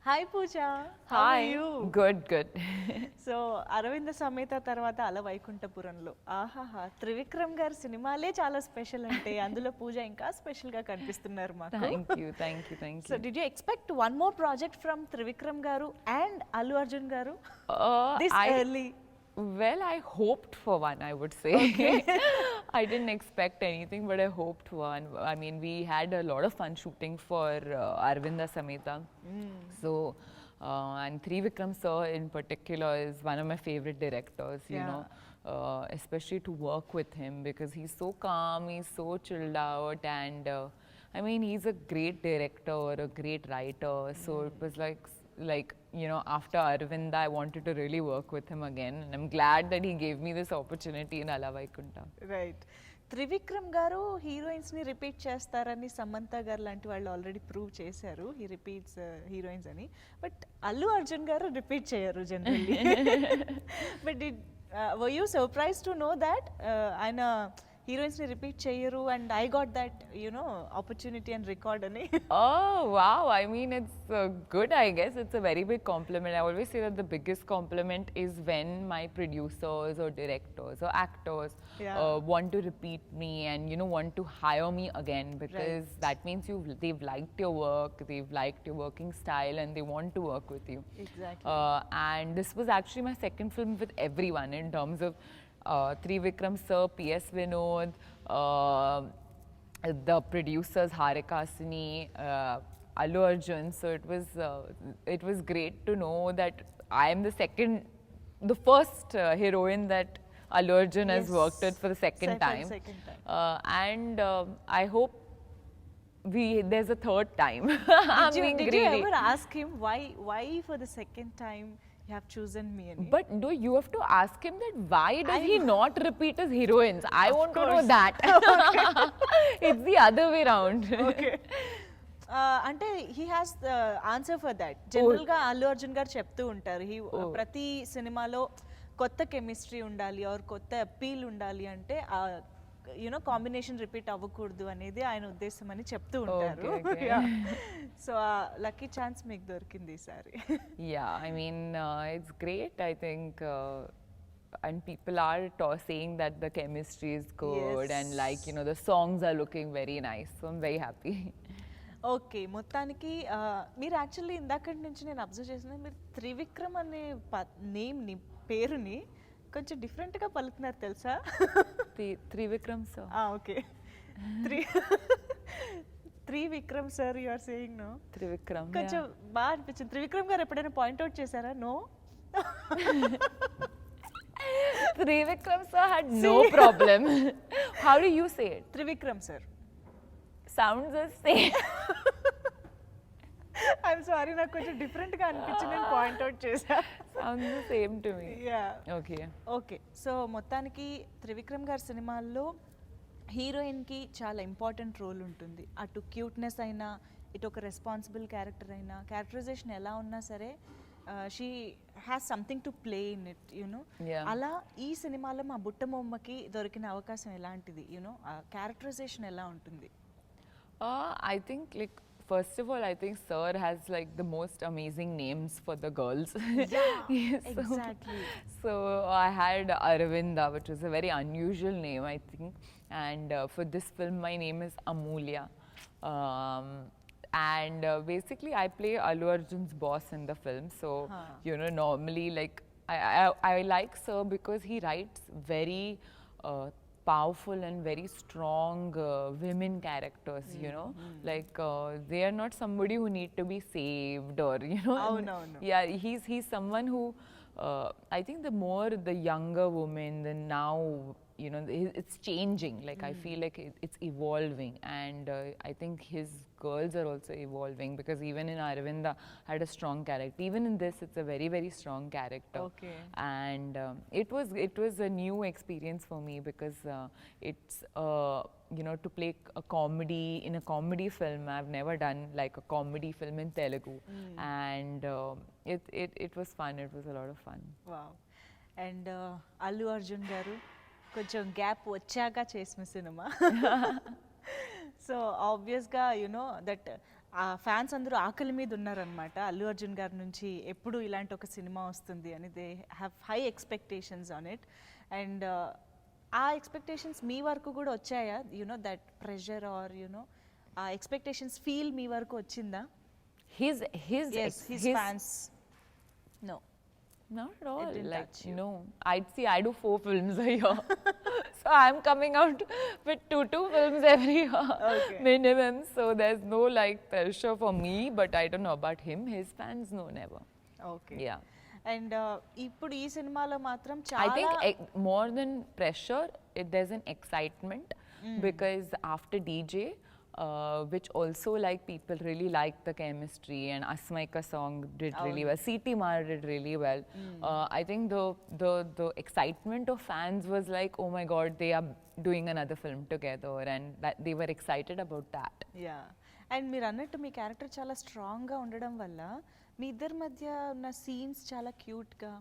Hi Pooja, how are Hi. you? Good. So Aravinda Sametha తర్వాత అల వైకుంఠపురంలో ఆహాహా త్రివిక్రమ్ గారి సినిమాలే చాలా స్పెషల్ అంటే అందులో పూజ ఇంకా స్పెషల్గా కనిపిస్తున్నారు మాకు. Thank so you. Did you expect one more project from Trivikram గారు అండ్ అల్లు అర్జున్ గారు this I early? well, I hoped for one, I would say. I didn't expect anything, but I hoped one. I mean, we had a lot of fun shooting for Arvinda Sameta. So, and Trivikram sir in particular is one of my favorite directors, you Yeah. know. Especially to work with him because he's so calm, he's so chilled out, and I mean, he's a great director, a great writer. So it was like you know, after Arvinda, I wanted to really work with him again, and I'm glad that he gave me this opportunity in Ala Vaikunta. Right. Trivikram గారు హీరోయిన్స్ని repeat చేస్తారని సమంత గారు లాంటి వాళ్ళు already prove చేశారు, he repeats heroines అని. But Allu Arjun గారు repeat చేయరు generally. But were you surprise to know that ఆయన హీరోయిన్స్ని రిపీట్ చేయరు and I got that you know opportunity and record అని? Oh wow! I mean, it's good. I guess it's a very big compliment. I always say that the biggest compliment is when my producers or directors or actors Yeah. want to repeat me and you know want to hire me again because that means they've liked your work, they've liked your working style, and they want to work with you. Exactly. And this was actually my second film with everyone in terms of Trivikram sir, P.S. Vinod, the producers Harika Asini, Allu Arjun. So it was great to know that I am the first heroine that Allu Arjun has Yes. worked with for the second time. Second time. And I hope there's a third time. I'm Did being you greedy. ever ask him why for the second time you have chosen me? అని? But no, you have to ask him that why does he not repeat his heroines? I want to know course. that. It's the other way around. Okay. అంటే he has answer for that. జనరల్గా అల్లు అర్జున్ గారు చెప్తూ ఉంటారు ప్రతి సినిమాలో కొత్త chemistry ఉండాలి are కొత్త అపీల్ ఉండాలి అంటే యూనో కాంబినేషన్ రిపీట్ అవ్వకూడదు అనేది ఆయన ఉద్దేశం అని చెప్తూ ఉంటారు. Okay. సో లక్కీ ఛాన్స్ మీకు దొరికింది ఈసారి. Yeah, I mean, it's great, I think. And people are saying that the chemistry is good and like, you know, the songs are looking very nice. So I'm very happy. Okay. మొత్తానికి మీరు actually ఇందాకటి నుంచి నేను observe చేసిన మీరు త్రివిక్రమ్ అనే నేమ్ని పేరుని కొంచెం డిఫరెంట్గా పలుకుతున్నారు తెలుసా? Trivikram sir. Okay. Trivikram sir you are saying no? Trivikram. కొంచెం బాగా అనిపించింది. త్రివిక్రమ్ గారు ఎప్పుడైనా పాయింట్అవుట్ చేశారా? No. Trivikram sir had no problem. How do you say it? Trivikram sir. Sounds the same. I'm sorry, నాకు కొంచెం డిఫరెంట్గా అనిపించి నేను పాయింట్అవుట్ చేశా. Sounds the same to me. Yeah. Okay. Okay. So మొత్తానికి త్రివిక్రమ్ గారి సినిమాల్లో హీరోయిన్కి చాలా ఇంపార్టెంట్ రోల్ ఉంటుంది. అటు క్యూట్నెస్ అయినా, ఇటు ఒక రెస్పాన్సిబుల్ క్యారెక్టర్ అయినా, క్యారెక్టరైజేషన్ ఎలా ఉన్నా సరే she has something to play in it you know. Yeah. అలా ఈ సినిమాలో మా బుట్టబొమ్మకి దొరికిన అవకాశం ఎలాంటిది? యునో క్యారెక్టరైజేషన్ ఎలా ఉంటుంది? I think like first of all, I think Sir has like the most amazing names for the girls. Yeah, So- exactly. So I had Aravinda, which was a very unusual name, I think. And for this film, my name is Amulya. Um, and basically, I play Allu Arjun's boss in the film. So, you know, normally, like, I like Sir because he writes very powerful and very strong women characters, you know. Like, they are not somebody who need to be saved or, you know. Oh, no. Yeah, he's someone who, I think the more the younger woman, the now, you know, it's changing. Like, I feel like it's evolving. And I think his girls are also evolving because even in Aravinda had a strong character. Even in this, it's a very, very strong character. Okay. And it was a new experience for me because it's you know, to play a comedy in a comedy film. I've never done like a comedy film in Telugu, and it was fun. It was a lot of fun. Wow. And Allu Arjun గారు కొంచెం gap వచ్చాక చేసిన cinema. So ఆబ్వియస్గా you know that ఆ fans అందరూ ఆకలి మీద ఉన్నారనమాట అల్లు అర్జున్ గారి నుంచి ఎప్పుడు ఇలాంటి ఒక సినిమా వస్తుంది అని they have high expectations on it and ఆ ఎక్స్పెక్టేషన్స్ మీ వరకు కూడా వచ్చాయా you know that pressure or you know ఆ ఎక్స్పెక్టేషన్స్ ఫీల్ మీ వరకు వచ్చిందా His his fans no Not at all. didn't Like touch you. no, I do 4 films a year, so I'm coming out with two films every year Okay. minimum. So there's no like pressure for me, but I don't know about him. His fans, no, never. Okay Yeah, and ఇప్పుడు ఈ సినిమాలో మాత్రం I చాలా think more than pressure, there's an excitement because after DJ. Which also like people really liked the chemistry and Asmaika song did really well. C.T. Mar did really well. I think the excitement of fans was like, oh my God, they are doing another film together, and that they were excited about that. Yeah and మీరు అన్నట్టు మీ character చాలా స్ట్రాంగ్గా ఉండడం వల్ల మీ ఇద్దరి మధ్య ఉన్న scenes చాలా క్యూట్గా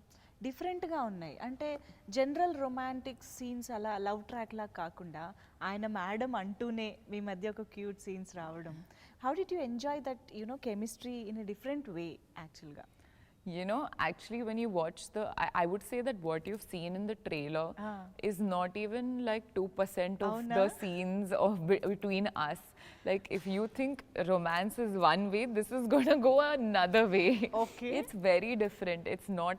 డిఫరెంట్గా ఉన్నాయి అంటే జనరల్ రొమాంటిక్ సీన్స్ అలా లవ్ ట్రాక్ లా కాకుండా ఆయన మేడం అంటూనే మీ మధ్య ఒక క్యూట్ సీన్స్ రావడం how did you enjoy that you know chemistry in a different way యాక్చువల్గా You know, actually, when you watch I would say that what you've seen in the trailer is not even like 2% of Avuna? the scenes of between us. Like, if you think romance is one way, this is gonna go another way. Okay. It's very different. It's not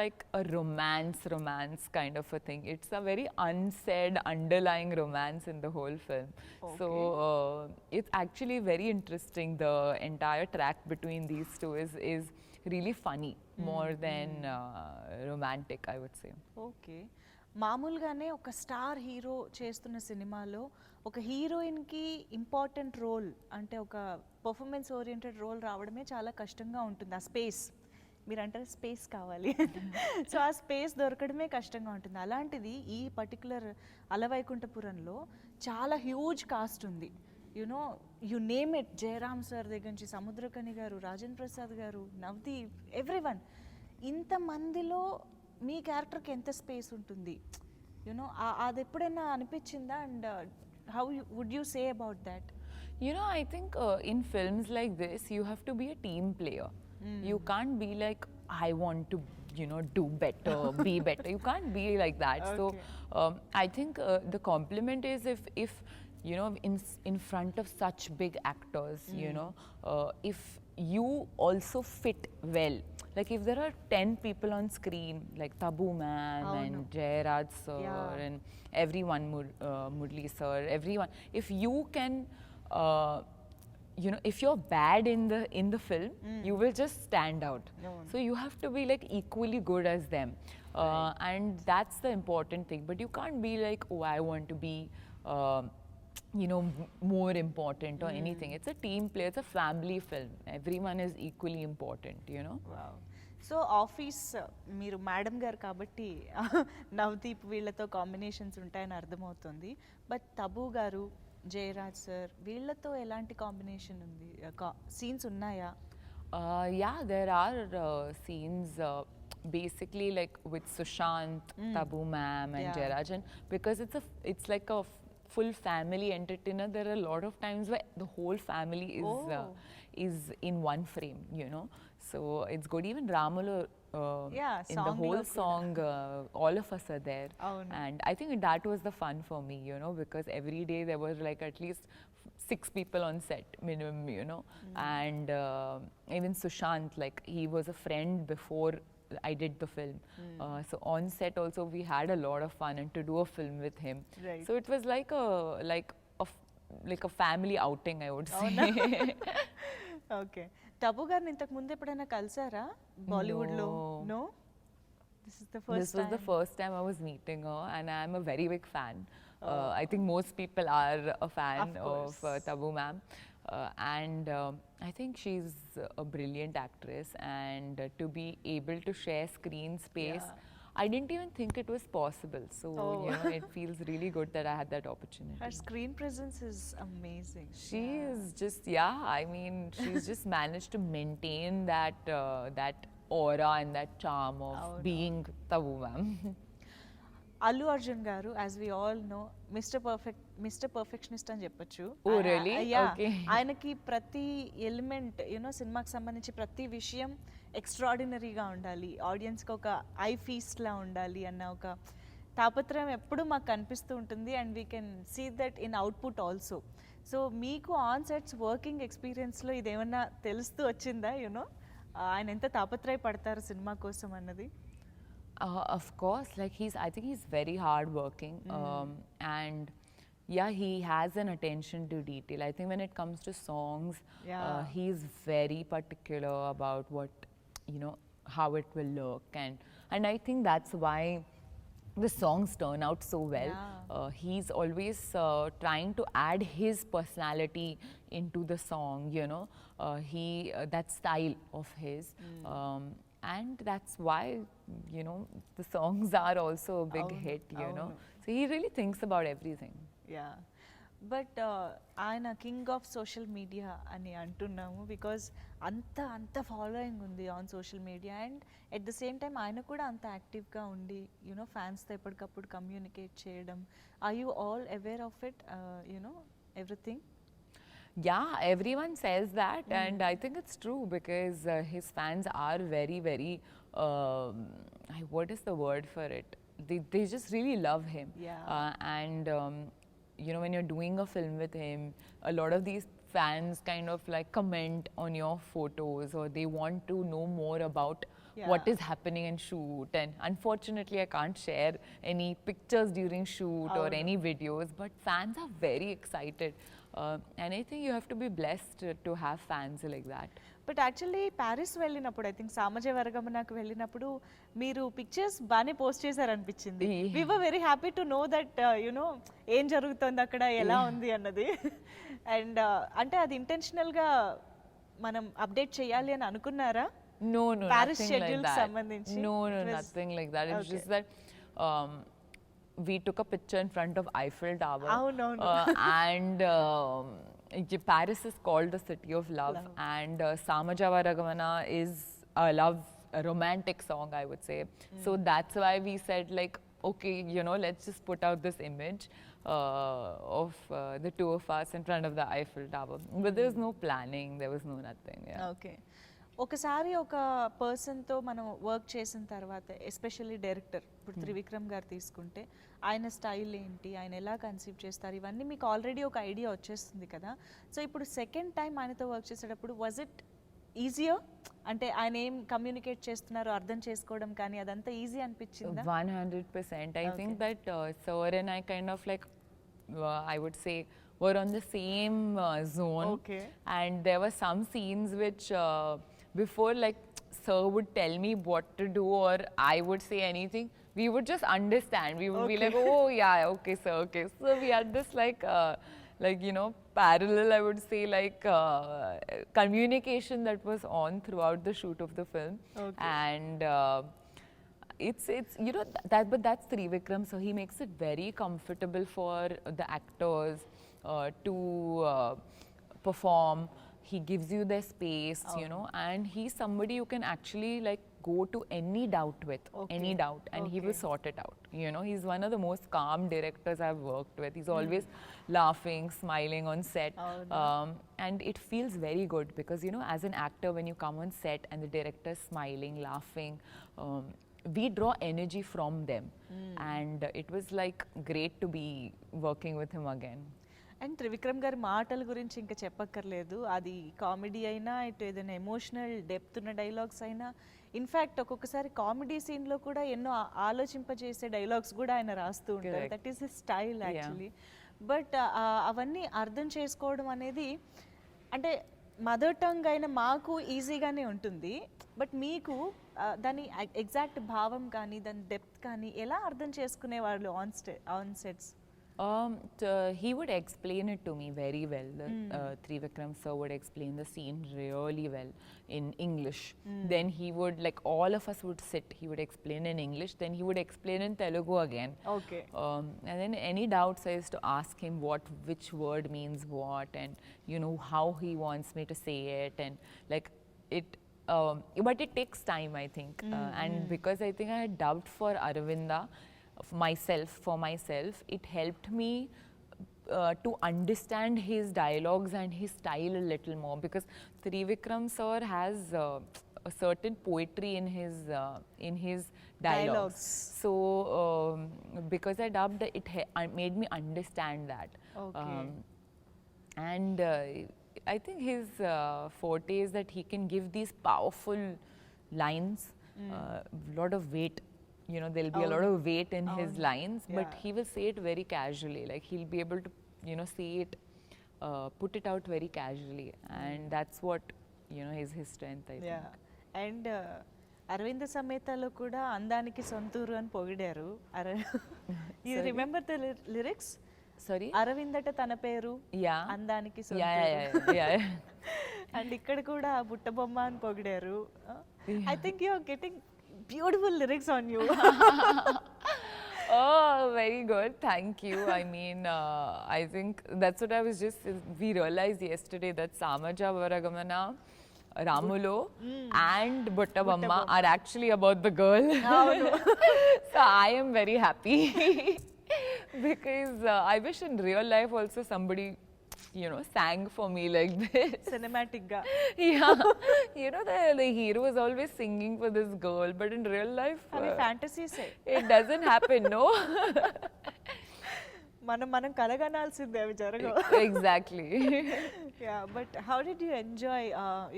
like a romance kind of a thing. It's a very unsaid underlying romance in the whole film. So it's actually very interesting. The entire track between these two is really funny more than romantic, I would say. Okay మామూలుగానే ఒక star hero చేస్తున్న సినిమాలో ఒక హీరోయిన్కి important role అంటే ఒక performance oriented role రావడమే చాలా కష్టంగా ఉంటుంది ఆ స్పేస్ మీరు అంటారు స్పేస్ కావాలి సో ఆ స్పేస్ దొరకడమే కష్టంగా ఉంటుంది అలాంటిది ఈ పర్టికులర్ అలవైకుంఠపురంలో చాలా హ్యూజ్ కాస్ట్ ఉంది you know you name it Jayaram sir దగ్గర నుంచి సముద్రకని గారు రాజేంద్ర ప్రసాద్ గారు నవదీప్ ఎవ్రీవన్ ఇంతమందిలో మీ క్యారెక్టర్కి ఎంత స్పేస్ ఉంటుంది యునో అది ఎప్పుడైనా అనిపించిందా and how would you say about that You know, I think in films like this, you have to be a team player. You can't be like, I want to, you know, do better, be better. You can't be like that. So I think the compliment is if you know, in front of such big actors, you know, if you also fit well. Like if there are 10 people on screen, like Tabu ma'am and Jayaraj sir and everyone, Murli sir, everyone, if you can you know, if you're bad in the film, you will just stand out. So you have to be like equally good as them, and that's the important thing. But you can't be like, oh, I want to be you know, more important or anything. It's a team play. It's a family film. Everyone is equally important, you know. So office మీరు madam గారు కాబట్టి నవదీప్ వీళ్ళతో combinations ఉంటాయని అర్థమవుతుంది but Tabu గారు Jayaraj sir వీళ్ళతో ఎలాంటి combination ఉంది సీన్స్ ఉన్నాయా Yeah, there are scenes basically like with Sushant, Tabu ma'am and Jayaraj, and because it's like a full family entertainer, there are a lot of times where the whole family is in one frame, you know. So it's good. Even Ramalu in the whole song, all of us are there. And I think that was the fun for me, you know, because every day there was like at least 6 people on set minimum, you know. And even Sushant, like he was a friend before I did the film. So on set also we had a lot of fun and to do a film with him. So it was like a family outing, I would say. Okay Tabu గారిని ఇంతకు ముందు ఎప్పుడైనా కలిసారా బాలీవుడ్లో no this is the first This was the first time I was meeting her, and I'm a very big fan. I think most people are a fan of Tabu ma'am. And I think she's a brilliant actress, and to be able to share screen space, I didn't even think it was possible. So, you know, it feels really good that I had that opportunity. Her screen presence is amazing. She is just, I mean, she's just managed to maintain that aura and that charm of being Tabu ma'am. Allu Arjun garu, as we all know, Mr. Perfect mister perfectionist అని చెప్పొచ్చు. Oh, really? Okay. ఆయనకి ప్రతి element సినిమాకి సంబంధించి ప్రతి విషయం ఎక్స్ట్రాడినరీగా ఉండాలి, ఆడియన్స్కి ఒక ఐ ఫీస్ట్లా ఉండాలి అన్న ఒక తాపత్రయం ఎప్పుడు మాకు కనిపిస్తూ ఉంటుంది. And we can see that in output also. So మీకు ఆన్ సెట్స్ వర్కింగ్ ఎక్స్పీరియన్స్లో ఇదేమన్నా తెలుస్తూ వచ్చిందా? ఆయన ఎంత తాపత్రయపడతారు సినిమా కోసం అన్నది? Of course, like I think he's very hardworking, and yeah, he has an attention to detail. I think when it comes to songs, Yeah. he's very particular about what, how it will look, and I think that's why the songs turn out so well. Yeah. He's always trying to add his personality into the song, that style of his. And that's why, the songs are also a big Avunu, hit, avunu. So he really thinks about everything. Yeah but ఆయన king of social media అని అంటున్నాము because అంత following ఉంది on social media. And at the same time ఆయన కూడా అంత యాక్టివ్గా ఉండి ఫ్యాన్స్తో ఎప్పటికప్పుడు కమ్యూనికేట్ చేయడం. Are you all aware of it, everything? Yeah, everyone says that, and I think it's true because his fans are very, very. What is the word for it? They just really love him. Yeah. And when you're doing a film with him, a lot of these fans kind of like comment on your photos, or they want to know more about what Yeah. is happening in shoot. And unfortunately, I can't share any pictures during shoot or Oh, no. any videos, but fans are very excited. And I think you have to be blessed to have fans like that. But actually Paris వెళ్ళినప్పుడు, I think Samaja వర్గమనకు వెళ్ళినప్పుడు మీరు pictures బాగానే post చేశారనిపించింది. Yeah. We were very happy to know that ఏం జరుగుతుంది అక్కడ, ఎలా ఉంది అన్నది. అండ్ అంటే అది ఇంటెన్షనల్గా మనం అప్డేట్ చేయాలి అని అనుకున్నారా? No, Paris nothing schedule like that. సంబంధించి? No, It was- nothing like that. It's Okay. just that we took a picture in front of Eiffel Tower. అవునవును. And Paris is called the city of love. And Samajava Ragamana is a romantic song, I would say. So that's why we said like, okay, let's just put out this image of the two of us in front of the Eiffel Tower. But there was no planning, there was no nothing. Yeah. Okay. ఒకసారి ఒక పర్సన్తో మనం work చేసిన తర్వాత, especially director, ఇప్పుడు త్రివిక్రమ్ గారు తీసుకుంటే ఆయన స్టైల్ ఏంటి, ఆయన ఎలా కన్సీవ్ చేస్తారు, ఇవన్నీ మీకు ఆల్రెడీ ఒక ఐడియా వచ్చేస్తుంది కదా. సో ఇప్పుడు సెకండ్ టైం ఆయనతో వర్క్ చేసేటప్పుడు వాజ్ ఇట్ ఈజియర్? అంటే ఆయన ఏం కమ్యూనికేట్ చేస్తున్నారో అర్థం చేసుకోవడం కానీ అదంతా ఈజీ అనిపించిందా? 100%. I think Okay. that Sir and I kind of like, I would say, were on the same zone. Okay. And there were some scenes which before like Sir would tell me what to do or I would say anything, we would just understand. We would be Okay. like, oh yeah, okay, sir, okay. So we had this like parallel, I would say, like communication that was on throughout the shoot of the film. Okay. And it's but that's Trivikram, so he makes it very comfortable for the actors to perform. He gives you their space, and he's somebody you can actually like go to any doubt with, any Okay. doubt, and he will Okay. sort it out. He's one of the most calm directors I've worked with. He's always laughing, smiling on set. Oh, no. And it feels very good because, as an actor, when you come on set and the director's smiling, laughing, we draw energy from them. And it was like great to be working with him again. And Trivikram గారి మాటల గురించి ఇంకా చెప్పక్కర్లేదు. అది comedy అయినా, ఇటు ఏదైనా emotional depth ఉన్న డైలాగ్స్ అయినా, ఇన్ఫ్యాక్ట్ ఒక్కొక్కసారి కామెడీ సీన్లో కూడా ఎన్నో ఆలోచింపజేసే డైలాగ్స్ కూడా ఆయన రాస్తూ ఉంటారు. Correct. That is his style actually. But అవన్నీ అర్థం చేసుకోవడం అనేది, అంటే మదర్ టంగ్ అయిన మాకు ఈజీగానే ఉంటుంది, బట్ మీకు దాని ఎగ్జాక్ట్ భావం కానీ దాని డెప్త్ కానీ ఎలా అర్థం చేసుకునేవాళ్ళు on sets? He would explain it to me very well. Trivikram sir would explain the scene really well in English. Then he would, like all of us would sit, he would explain in English, then he would explain in Telugu again. Okay. And then any doubts I used to ask him which word means what, and how he wants me to say it, and like it. But it takes time, I think. And because I think I had dubbed for Aravinda, for myself, it helped me to understand his dialogues and his style a little more, because Trivikram sir has a certain poetry in his dialogues. Dialogues. So because I dubbed it, made me understand that. Okay. And I think his forte is that he can give these powerful lines, lot of weight. You know, there'll be a lot of weight in his lines, but Yeah. he will say it very casually. Like he'll be able to, you know, say it, put it out very casually, and that's what, you know, is his strength, I యా think. And Aravinda సమేతలో కూడా అందానికి సొంతూరు అని పొగిడారు. You remember the lyrics? Sorry? అరవిందట తన పేరు, Yeah. అందానికి Yeah, yeah, సొంతూరు. yeah, yeah. అండ్ ఇక్కడ కూడా బుట్ట బొమ్మ అని పొగిడారు. I think you are getting beautiful lyrics on you. Oh, very good. Thank you. I mean, I think that's what I was just. We realized yesterday that Samaja Varagamana, Ramulo, and Buttabamma are actually about the girl. So I am very happy because I wish in real life also somebody, you know, sang for me like this. Cinematic గా. Yeah, you know, the hero is always singing for this girl, but in real life, అవి ఫ్యాంటసీసే. it doesn't happen, no? మనం కలగనాల్సిందే, అవి జరగవు. Exactly. Yeah but how did you enjoy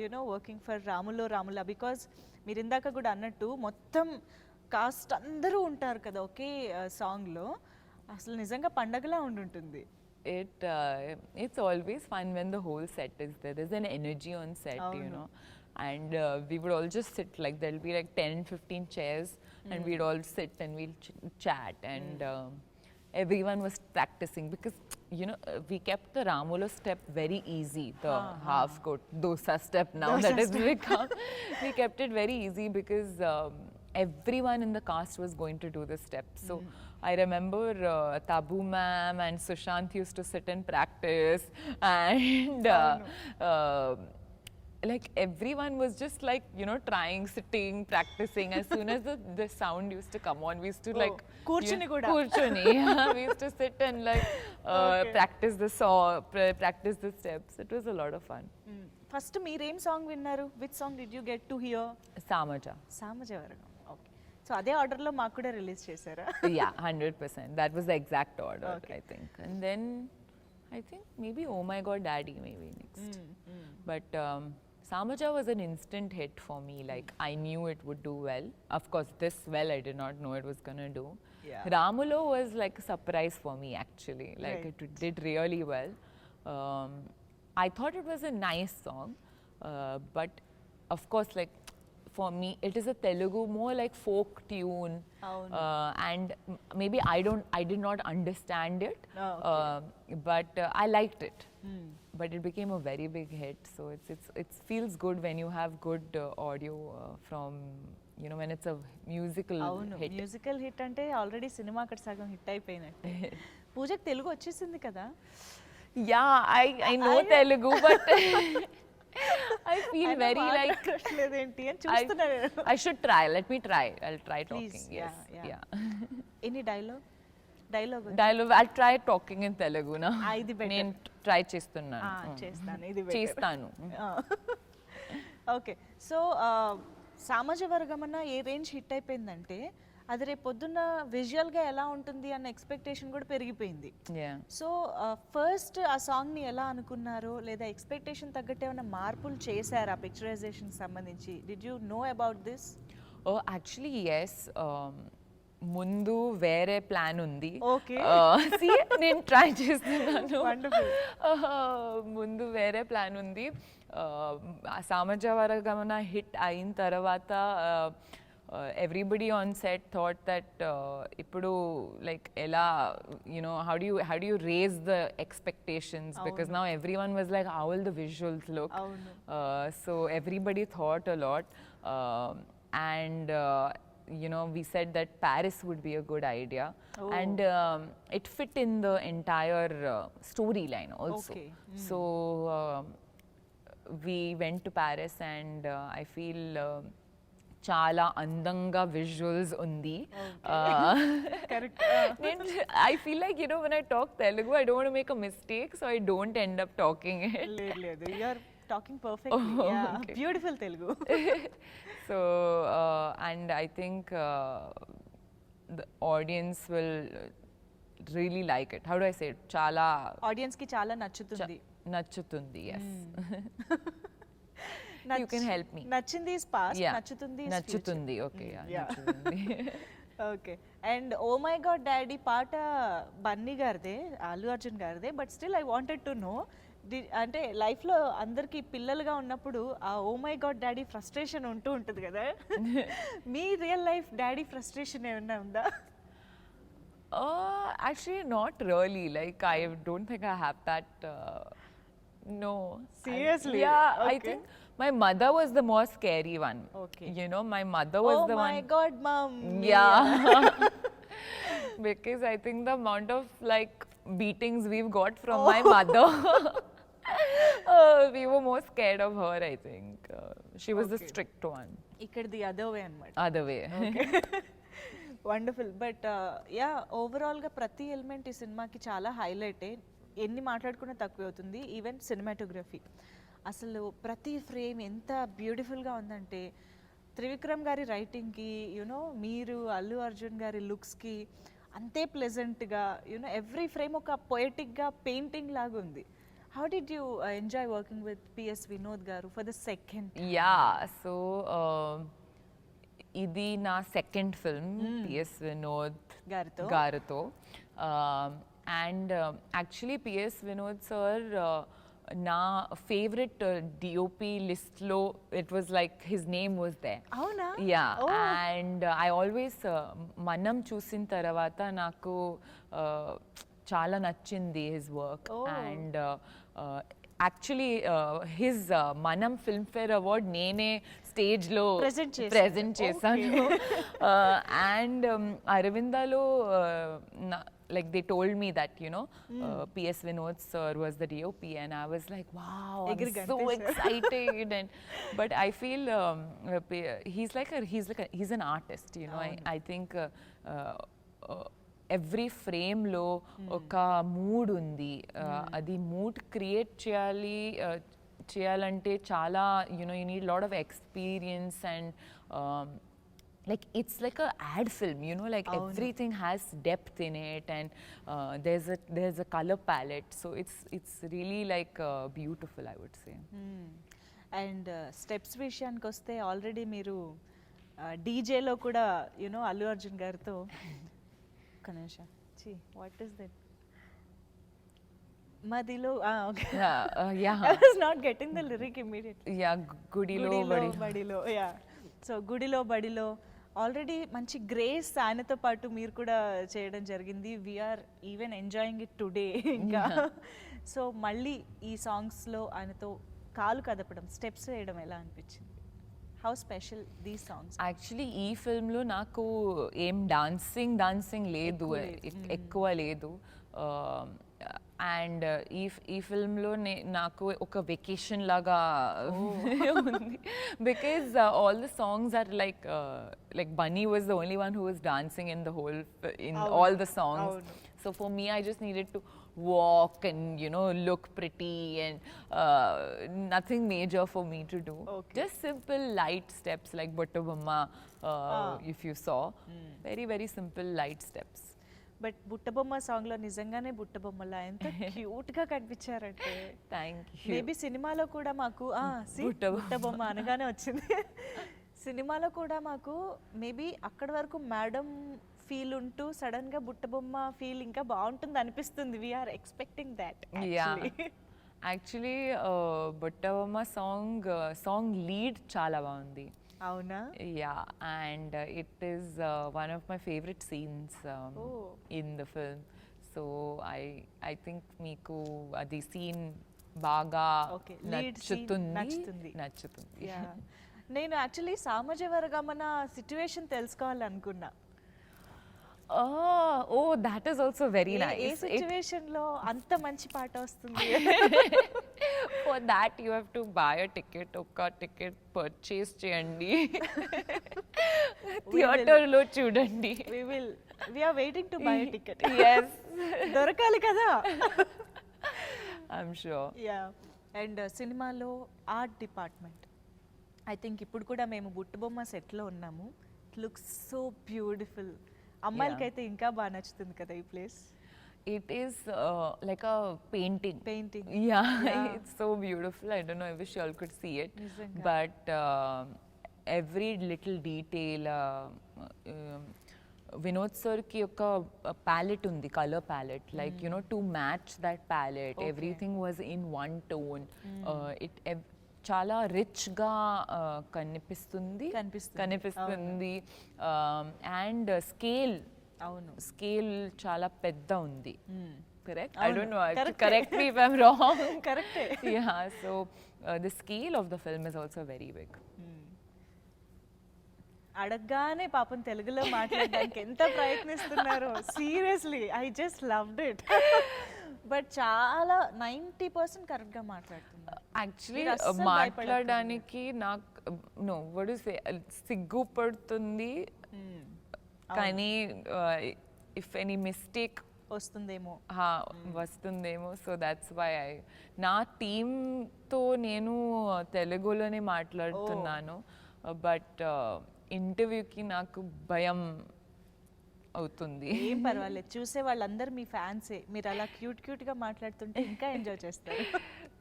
you know working for రాములో రాములా? Because మీరు ఇందాక కూడా అన్నట్టు మొత్తం కాస్ట్ అందరూ ఉంటారు కదా ఒకే సాంగ్లో. అసలు నిజంగా పండగలా ఉండుంటుంది. It's always fun when the whole set is there. There's an energy on set, you know. And we would all just sit, like there'll be like 10-15 chairs, and we'd all sit and we'll chat, and everyone was practicing, because you know, we kept the Ramulo step very easy, the half coat dosa step now Dosa that has become. We kept it very easy because everyone in the cast was going to do the step. So I remember Tabu ma'am and Sushant used to sit and practice, and like everyone was just like, you know, trying, sitting, practicing. As soon as the sound used to come on, we used to like కూర్చుని కూడా. కూర్చుని. We used to sit and like practice the song, practice the steps. It was a lot of fun. First మీరేం song విన్నారు? Which song did you get to hear? Samaja. Samajavaram. Okay. So అదే ఆర్డర్లో మాకు కూడా release చేశారా? Yeah, 100%. That was the exact order, Okay. I think. And then I think maybe Oh My God Daddy maybe next. But Samaja was an instant hit for me. Like I knew it would do well. Of course, this well I did not know it was gonna do. Yeah. Ramulo was like a surprise for me actually. Like Right. it did really well. I thought it was a nice song, but of course, like for me, it is a Telugu, more like folk tune, Avunu. and maybe I did not understand it, Oh, okay. but I liked it. But it became a very big hit, so it feels good when you have good audio from, you know, when it's a musical అవును, hit. Musical hit అంటే already cinema అక్కడ సగం hit అయిపోయినట్టే. పూజకి తెలుగు వచ్చేసింది కదా? Yeah, I know Telugu, but I feel అయినా very like మాట్లాడట్లేదేంటి అని చూస్తున్నా నేను. I should try. Let me try. I'll try Please, talking. Yes. yeah. Yeah. Any dialogue? Dialogue Dialogue. I'll try talking in Telugu na. ఇది better. నేను try చేస్తున్నాను. చేస్తాను, ఇది చేస్తాను. ఓకే. సో సామాజ వర్గమన ఏ రేంజ్ హిట్ అయిపోయిందంటే అది రేపు పొద్దున్న విజువల్గా ఎలా ఉంటుంది అన్న ఎక్స్పెక్టేషన్ కూడా పెరిగిపోయింది. Yeah. సో ఫస్ట్ ఆ సాంగ్ని ఎలా అనుకున్నారో, లేదా ఎక్స్పెక్టేషన్ తగ్గట్టు ఏమైనా మార్పులు చేశారా పిక్చరైజేషన్ సంబంధించి? Did you know about this? Oh, actually, yes. ముందు వేరే ప్లాన్ ఉంది. Okay. See, నేను ట్రై చేస్తున్నాను. Wonderful. ముందు వేరే ప్లాన్ ఉంది. సామాజ వర్గమన హిట్ అయిన తర్వాత everybody on set thought that ఇప్పుడు like ఎలా, you know, how do you raise the expectations, because now everyone was like how will the visuals look. అవును. So everybody thought a lot, and you know, we said that Paris would be a good idea. And it fit in the entire storyline also. Okay. So we went to Paris, and I feel చాలా అందంగా visuals ఉంది. Correct. I feel like, you know, when I talk Telugu, I don't want to make a mistake, so I don't end up talking it. లేదు లేదు, you are talking perfectly. Oh, yeah, okay. Beautiful Telugu. So, and I think the audience will really like it. How do I say it? Chala audience కి చాలా నచ్చుతుంది. nachutundi, yes. You నచ్- can help me. నచ్చింది is past, Yeah. నచ్చుతుంది is Nachutundi, okay, Yeah. yeah, nachutundi. Okay. And oh my God daddy పాట బన్నీ గారిదే, అల్లు అర్జున్ గారిదే, but still I wanted to know, అంటే లైఫ్లో అందరికీ పిల్లలుగా ఉన్నప్పుడు ఆ oh my God daddy frustration ఉంటూ ఉంటుంది కదా, మీ రియల్ లైఫ్ డాడీ ఫ్రస్ట్రేషన్ ఏమన్నా ఉందా? Actually, not really. Like, I don't think I have that. No. Seriously? Yeah, I Okay. think my mother was the more scary one. Okay. You know, my mother was oh the my one. God mom. Yeah. Because I think the amount of like beatings we've got from my mother, we were more scared of her, I think. She was the Okay. strict one. ఇక్కడ the other way అన్నమాట. Other way. Wonderful. But yeah, ఓవరాల్గా ప్రతి element ఈ సినిమాకి చాలా హైలైటే, ఎన్ని మాట్లాడుకున్నా తక్కువ అవుతుంది. ఈవెన్ సినిమాటోగ్రఫీ, అసలు ప్రతి ఫ్రేమ్ ఎంత బ్యూటిఫుల్గా ఉందంటే, త్రివిక్రమ్ గారి రైటింగ్కి, యునో మీరు అల్లు అర్జున్ గారి లుక్స్కి అంతే ప్లెజెంట్గా, యునో ఎవ్రీ ఫ్రేమ్ ఒక పొయటిక్గా పెయింటింగ్ లాగా ఉంది. How did you enjoy working with PS Vinod గారు for the second? Yeah, so ఇది నా సెకండ్ ఫిల్మ్ పిఎస్ వినోద్ గారితో. గారితో. And actually PS Vinod sir నా ఫేవరెట్ డిఓపి లిస్ట్లో it was like his name was there. అవునా? Yeah, Oh. And I always మనం చూసిన తర్వాత నాకు చాలా నచ్చింది his work. Oh. And actually his మనం ఫిల్మ్ఫేర్ అవార్డ్ నేనే స్టేజ్లో Present చేశారు. ప్రెజెంట్ చేశాను. అండ్ అరవిందాలో like they told me that, you know, PS Vinod sir was the DOP, and I was like, wow, I'm Egri so gante sir. excited. And but I feel he's an artist, you know. I think every ఫ్రేమ్లో ఒక mood ఉంది. అది mood create చేయాలంటే చాలా, you know, you need lot of experience. And like it's like a ad film, you know, like everything has depth in it, and there's a color palette, so it's really like beautiful, I would say. And steps విషయానికి వస్తే, already మీరు డీజేలో కూడా, you know, Allu Arjun గారితో ఒక నిమిషం, what is that మదిలో, Yeah, I was not getting the lyric immediately. yeah, గుడిలో బడిలో, యా. సో గుడిలో బడిలో ఆల్రెడీ మంచి గ్రేస్ ఆయనతో పాటు మీరు కూడా చేయడం జరిగింది. We are even enjoying it today. ఇంకా సో మళ్ళీ ఈ సాంగ్స్లో ఆయనతో కాలు కదపడం, స్టెప్స్ వేయడం ఎలా అనిపించింది? How special these songs? Actually ఈ ఫిల్మ్లో నాకు ఏం డాన్సింగ్ లేదు, ఎక్కువ లేదు. అండ్ ఈ ఫిల్మ్లో నాకు ఒక వెకేషన్ లాగా ఉంది. Because all the songs are like Bunny was the only one who was dancing in the whole, in all the songs. So for me, I just needed to walk and, you know, look pretty, and nothing major for me to do. Okay. Just simple light steps like Buttabamma, if you saw. Very, very simple light steps. But Buttabomma సాంగ్లో నిజంగానే బుట్టబొమ్మలా ఎంత క్యూట్గా కనిపించారంటే. Thank you. Maybe సినిమాలో కూడా మాకు బుట్టబొమ్మ అనగానే వచ్చింది. సినిమాలో కూడా మాకు మేబీ అక్కడి వరకు మేడం ఫీల్ ఉంటూ సడన్ గా బుట్టబొమ్మ ఫీల్ ఇంకా బాగుంటుంది అనిపిస్తుంది. We are expecting that. Actually Buttabomma song lead చాలా బాగుంది. అవునా? Yeah, and it is one of my favorite scenes in the film. So I think meeku adi scene baga నచ్చుతుంది. నేను యాక్చువల్లీ సామజవరగమన సిచ్యువేషన్ తెలుసుకోవాలనుకున్నా. Oh, that is also very uh nice. Situation లో అంత మంచి పాట వస్తుంది? For that you have to buy a ticket. ఒక ticket purchase చేయండి. థియేటర్ లో చూడండి. we are waiting to buy a ticket. Yes. దొరకాలి కదా. I'm sure. యా అండ్ సినిమాలో ఆర్ట్ డిపార్ట్మెంట్, ఐ థింక్ ఇప్పుడు కూడా మేము బుట్టుబొమ్మ సెట్లో ఉన్నాము. It looks so beautiful. అమ్మాయిలకైతే ఇంకా బాగా నచ్చుతుంది కదా ఈ place. It is like a painting. Yeah. It's so beautiful. I don't know, I wish you all could see it. Nizanga. But every little detail, Vinod sir ki oka palette undi, color palette. Like, you know, to match that palette, Okay. everything was in one tone. చాలా రిచ్గా కనిపిస్తుంది. And scale చాలా పెద్ద ఉంది. Correct? I don't know. Correct me if I'm wrong. Correct. Yeah, so the scale of the film is also very big. అడగగానే పాపం తెలుగులో మాట్లాడడానికి ఎంత ప్రయత్నిస్తున్నారు. Seriously I just loved it. But చాలా 90% కరెక్ట్గా మాట్లాడుతున్నారు. యాక్చువల్లీ మాట్లాడడానికి నాకు వాట్ ఇస్ సిగ్గుపడుతుంది, కానీ ఇఫ్ ఎనీ మిస్టేక్ వస్తుందేమో. సో దాట్స్ వై నా టీమ్తో నేను తెలుగులోనే మాట్లాడుతున్నాను. బట్ ఇంటర్వ్యూకి నాకు భయం అవుతుంది. ఏం పర్వాలేదు, చూసే వాళ్ళందరూ మీ ఫ్యాన్సే. మీరు అలా క్యూట్గా మాట్లాడుతుంటే ఇంకా ఎంజాయ్ చేస్తారు.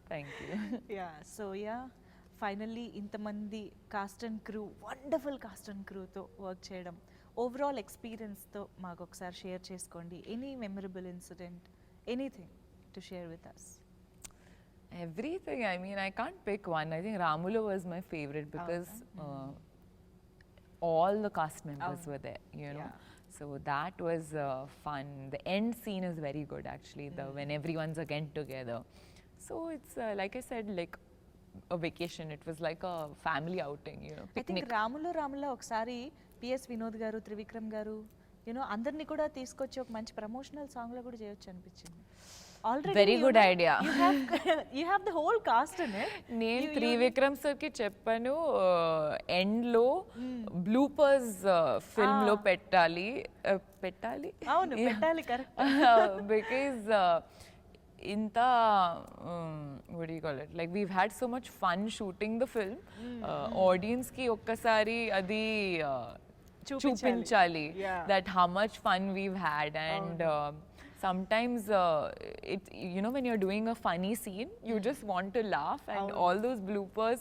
Thank you. సో ఫైనల్లీ ఇంతమంది cast and crew, wonderful cast and క్రూతో వర్క్ చేయడం, ఓవరాల్ ఎక్స్పీరియన్స్తో మాకు ఒకసారి షేర్ చేసుకోండి. Any memorable incident, anything to share with us? Everything. I mean, I can't pick one. I think Ramulo was my favorite because all the cast members were there, you know. So that was fun. The end scene is very good actually, when everyone's again together. So it's like I said, like a vacation. It was like a family outing, you know, picnic. I think రాములో ఒకసారి PS Vinod గారు, త్రివిక్రమ్ గారు, you know అందరినీ కూడా తీసుకొచ్చి ఒక మంచి promotional song లో కూడా చేయొచ్చు అనిపించింది. Very good idea. You have the whole cast in it. నేను త్రివిక్రమ్ సార్ కి చెప్పాను ఎండ్ లో బ్లూపర్స్ ఫిల్మ్ లో పెట్టాలి. అవును, పెట్టాలి, కరెక్ట్. బికాజ్ ఇంత what do you call it, like we've had so much fun shooting the film. Audience ki ఒక్కసారి అది చూపించాలి that how much fun we've had. And sometimes you know, when you're doing a funny scene, you just want to laugh, and all those bloopers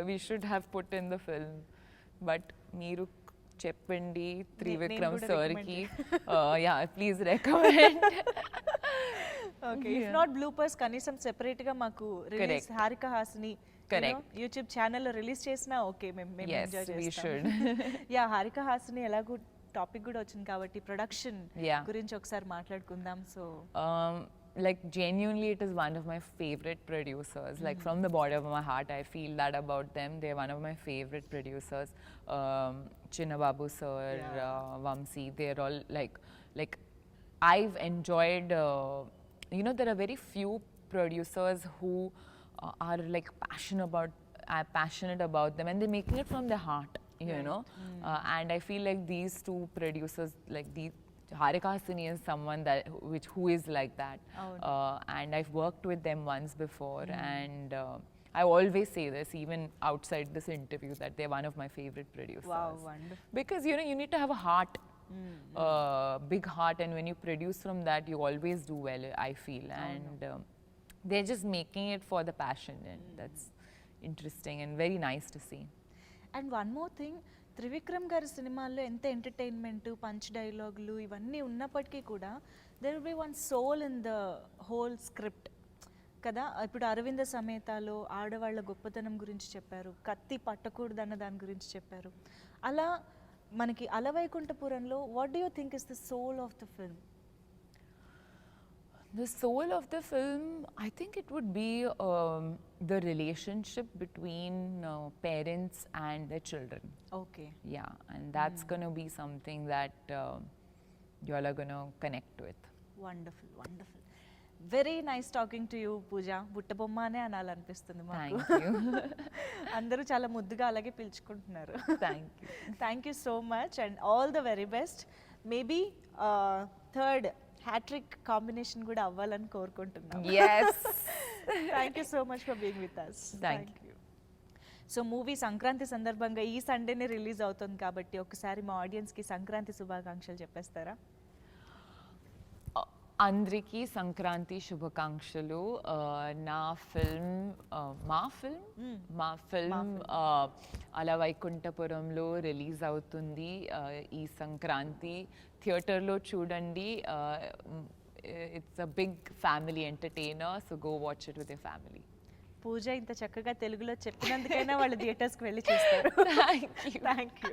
we should have put in the film. But meeru cheppandi Trivikram sir ki, yeah, please recommend. Okay, if not bloopers, kanisam separate ga maku release Harika Hasini YouTube ఛానల్లో release చేసినా okay, మేము enjoy చేస్తాం. Yeah, Harika Hasini ఎలాగో topic కూడా వచ్చింది కాబట్టి production గురించి ఒకసారి మాట్లాడుకుందాం. So like genuinely it is one of my favorite producers. Like from the bottom of my heart I feel that about them. They're one of my favorite producers. Chinnababu sir, Vamsi, they're all like I've enjoyed you know, there are very few producers who are like passionate about them, and they're making it from their heart, you know. And I feel like these two producers, like Harika Hasini is someone who is like that. And I've worked with them once before, and I always say this even outside this interview, that they're one of my favorite producers. Wow, wonderful. Because you know, you need to have a heart, big heart, and when you produce from that you always do well, I feel. And they're just making it for the passion, and that's interesting and very nice to see. And one more thing, Trivikram గారి సినిమాల్లో ఎంత entertainment, punch డైలాగులు ఇవన్నీ ఉన్నప్పటికీ కూడా there will be one soul in the whole script కదా. ఇప్పుడు అరవింద సమేతలో ఆడవాళ్ళ గొప్పతనం గురించి చెప్పారు, కత్తి పట్టకూడదన్న దాని గురించి చెప్పారు. అలా మనకి Ala Vaikunthapurramuloo what do you think is the soul of the film? The soul of the film, I think it would be the relationship between parents and their children. Okay. Yeah, and that's going to be something that you all are going to connect with. Wonderful wonderful very nice talking to you Pooja. Buttabomma అనే అనాలనిపిస్తుంది మాకు. Thank you. అందరూ చాలా ముద్దుగా అలాగే పిలుచుకుంటున్నారు. Thank you. Thank you so much and all the very best. Maybe third hattrick combination కూడా అవ్వాలని కోరుకుంటున్నాం. Yes. Thank you so much for being with us. Thank you. So movie Sankranti సందర్భంగా ఈ సండేనే రిలీజ్ అవుతుంది కాబట్టి ఒకసారి మా ఆడియన్స్కి సంక్రాంతి శుభాకాంక్షలు చెప్పేస్తారా? అందరికీ సంక్రాంతి శుభాకాంక్షలు. మా ఫిల్మ్ అలా వైకుంఠపురంలో రిలీజ్ అవుతుంది ఈ సంక్రాంతి. థియేటర్లో చూడండి. It's a big family entertainer, so go watch it with your family. Pooja ఇంత చక్కగా తెలుగులో చెప్పినందుకైనా వాళ్ళు థియేటర్స్కి వెళ్ళి చూస్తారు. Thank you. Thank you.